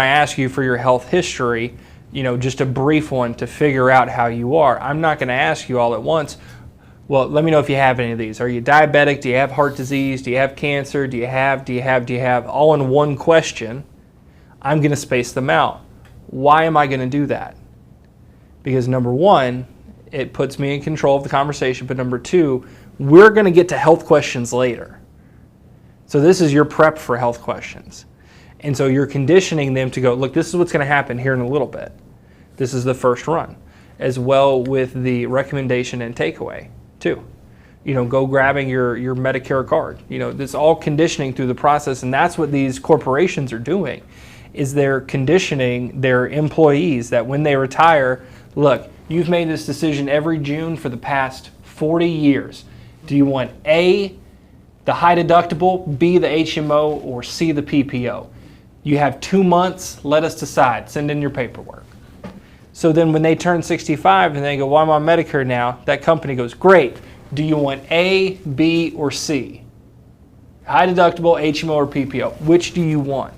I ask you for your health history, just a brief one to figure out how you are. I'm not going to ask you all at once, well, let me know if you have any of these. Are you diabetic? Do you have heart disease? Do you have cancer? Do you have? All in one question. I'm going to space them out. Why am I going to do that? Because number one, it puts me in control of the conversation, but number two, we're going to get to health questions later. So this is your prep for health questions. And so you're conditioning them to go, look, this is what's going to happen here in a little bit. This is the first run, as well with the recommendation and takeaway too. Go grabbing your Medicare card. This all conditioning through the process, and that's what these corporations are doing, is they're conditioning their employees that when they retire, look, you've made this decision every June for the past 40 years. Do you want A, the high deductible, B, the HMO, or C, the PPO? You have 2 months, let us decide. Send in your paperwork. So then when they turn 65 and they go, well, I'm on Medicare now, that company goes, great. Do you want A, B, or C? High deductible, HMO, or PPO? Which do you want?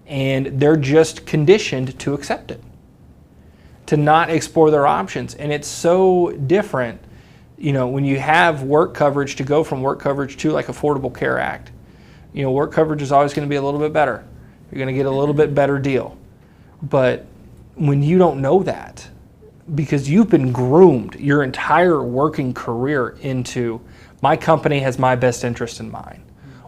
And they're just conditioned to accept it, to not explore their options. And it's so different, when you have work coverage, to go from work coverage to like Affordable Care Act. Work coverage is always going to be a little bit better. You're going to get a little bit better deal. But when you don't know that, because you've been groomed your entire working career into, my company has my best interest in mind,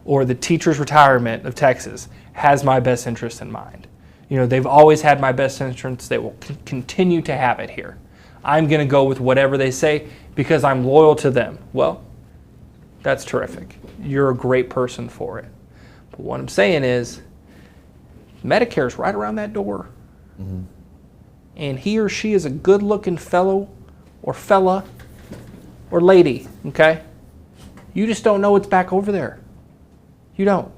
or the teacher's retirement of Texas has my best interest in mind. They've always had my best interest. They will continue to have it here. I'm going to go with whatever they say because I'm loyal to them. Well, that's terrific. You're a great person for it. But what I'm saying is, Medicare's right around that door. Mm-hmm. And he or she is a good-looking fellow or fella or lady, okay? You just don't know what's back over there. You don't.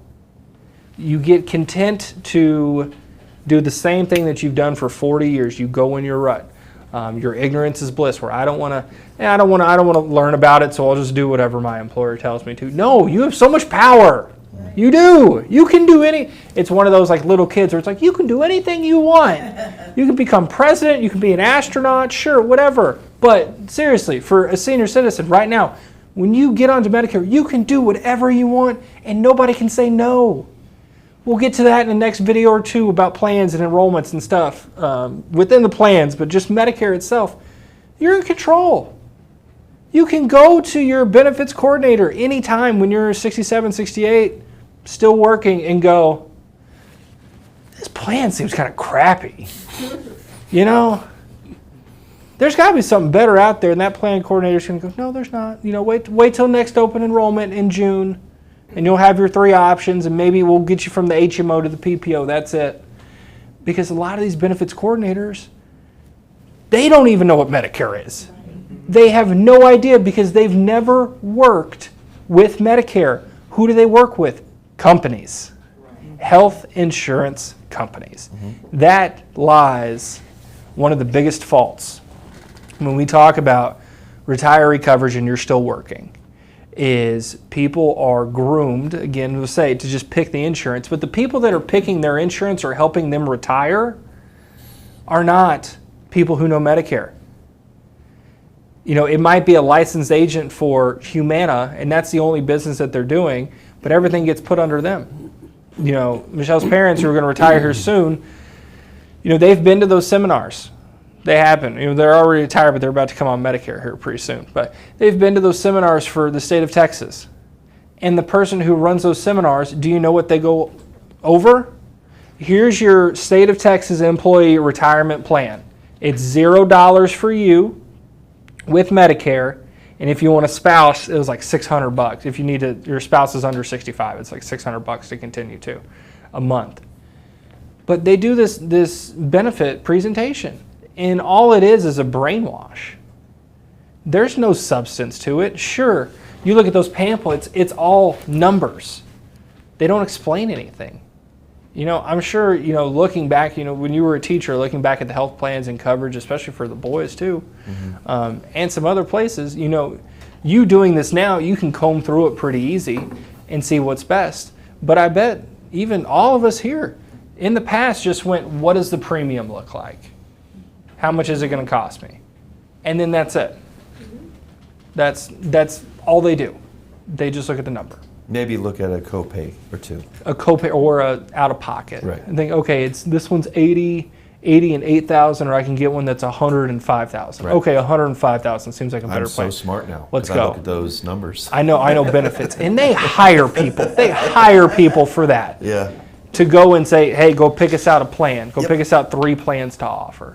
You get content to do the same thing that you've done for 40 years. You go in your rut. Your ignorance is bliss, where I don't want to learn about it, so I'll just do whatever my employer tells me to. No, you have so much power. You do. You can do it's one of those like little kids where it's like, you can do anything you want. You can become president, you can be an astronaut, sure, whatever. But seriously, for a senior citizen right now, when you get onto Medicare, you can do whatever you want and nobody can say no. We'll get to that in the next video or two about plans and enrollments and stuff within the plans, but just Medicare itself, you're in control. You can go to your benefits coordinator anytime when you're 67, 68, still working, and go, this plan seems kind of crappy. There's got to be something better out there, and that plan coordinator's going to go, no, there's not. Wait till next open enrollment in June, and you'll have your 3 options, and maybe we'll get you from the HMO to the PPO. That's it. Because a lot of these benefits coordinators, they don't even know what Medicare is. They have no idea because they've never worked with Medicare. Who do they work with? Companies. Health insurance companies. Mm-hmm. That lies one of the biggest faults when we talk about retiree coverage and you're still working, is people are groomed, again, we'll say, to just pick the insurance, but the people that are picking their insurance or helping them retire are not people who know Medicare. It might be a licensed agent for Humana, and that's the only business that they're doing, but everything gets put under them. Michelle's parents, who are going to retire here soon, they've been to those seminars. They happen. They're already retired, but they're about to come on Medicare here pretty soon. But they've been to those seminars for the state of Texas. And the person who runs those seminars, do you know what they go over? Here's your state of Texas employee retirement plan. It's $0 for you with Medicare, and if you want a spouse, it was like $600. If you need to, your spouse is under 65, it's like $600 to continue to a month. But they do this benefit presentation, and all it is a brainwash. There's no substance to it. Sure, you look at those pamphlets, it's all numbers. They don't explain anything. I'm sure, looking back, when you were a teacher, looking back at the health plans and coverage, especially for the boys too, mm-hmm. And some other places, you doing this now, you can comb through it pretty easy and see what's best. But I bet even all of us here, In the past, just went, what does the premium look like? How much is it going to cost me? And then that's it. That's all they do. They just look at the number. Maybe look at a copay or two. A copay or a out of pocket. Right. And think, okay, this one's 80 and 8,000, or I can get one that's 105,000. Right. Okay, 105,000 seems like a better I'm plan. so smart now. Let's 'cause go. I look at those numbers. I know benefits, and they hire people. They hire people for that. Yeah. To go and say, hey, go pick us out a plan. Go Yep. pick us out 3 plans to offer.